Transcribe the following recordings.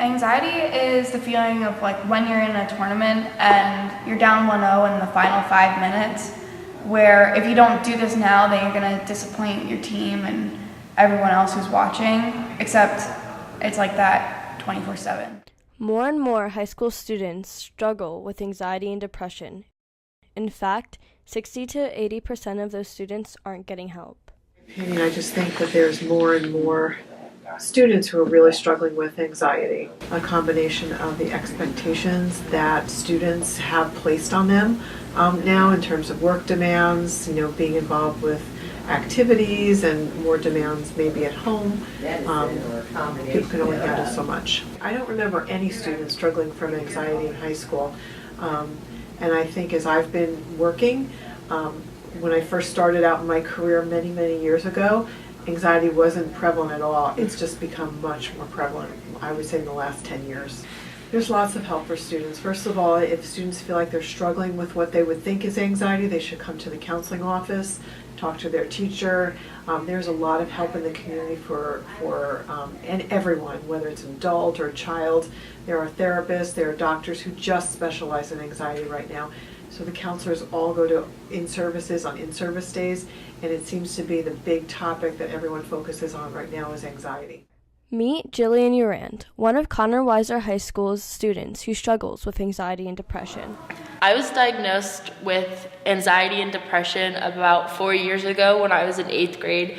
Anxiety is the feeling of like when you're in a tournament and you're down 1-0 in the final 5 minutes, where if you don't do this now, then you're going to disappoint your team and everyone else who's watching, except it's like that 24/7. More and more high school students struggle with anxiety and depression. In fact, 60 to 80% of those students aren't getting help. I just think that there's more and more students who are really struggling with anxiety. A combination of the expectations that students have placed on them now in terms of work demands, being involved with activities and more demands maybe at home. People can only handle so much. I don't remember any students struggling from anxiety in high school. And I think as I've been working, when I first started out in my career many, many years ago, anxiety wasn't prevalent at all. It's just become much more prevalent, I would say, in the last 10 years. There's lots of help for students. First of all, if students feel like they're struggling with what they would think is anxiety, they should come to the counseling office, talk to their teacher. There's a lot of help in the community for and everyone, whether it's an adult or a child. There are therapists, there are doctors who just specialize in anxiety right now. So the counselors all go to in-services on in-service days, and it seems to be the big topic that everyone focuses on right now is anxiety. Meet Jillian Urand, one of Connor Weiser High School's students who struggles with anxiety and depression. I was diagnosed with anxiety and depression about 4 years ago when I was in 8th grade.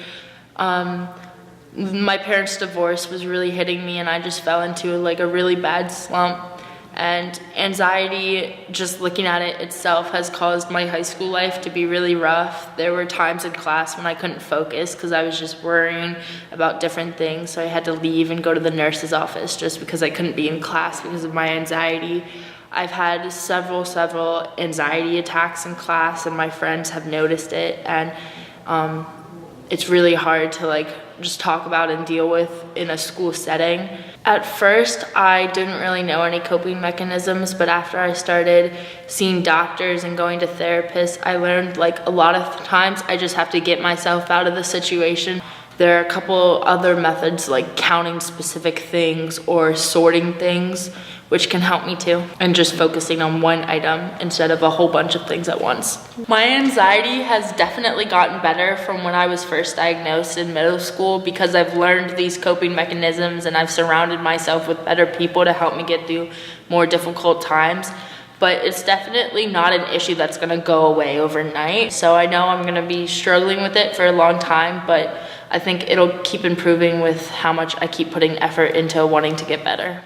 My parents' divorce was really hitting me, and I just fell into like a really bad slump. And anxiety, just looking at it itself, has caused my high school life to be really rough. There were times in class when I couldn't focus because I was just worrying about different things. So I had to leave and go to the nurse's office just because I couldn't be in class because of my anxiety. I've had several anxiety attacks in class, and my friends have noticed it. And it's really hard to just talk about and deal with in a school setting. At first, I didn't really know any coping mechanisms, but after I started seeing doctors and going to therapists, I learned a lot of times I just have to get myself out of the situation. There are a couple other methods like counting specific things or sorting things, which can help me too, and just focusing on one item instead of a whole bunch of things at once. My anxiety has definitely gotten better from when I was first diagnosed in middle school because I've learned these coping mechanisms and I've surrounded myself with better people to help me get through more difficult times. But it's definitely not an issue that's gonna go away overnight. So I know I'm gonna be struggling with it for a long time, but I think it'll keep improving with how much I keep putting effort into wanting to get better.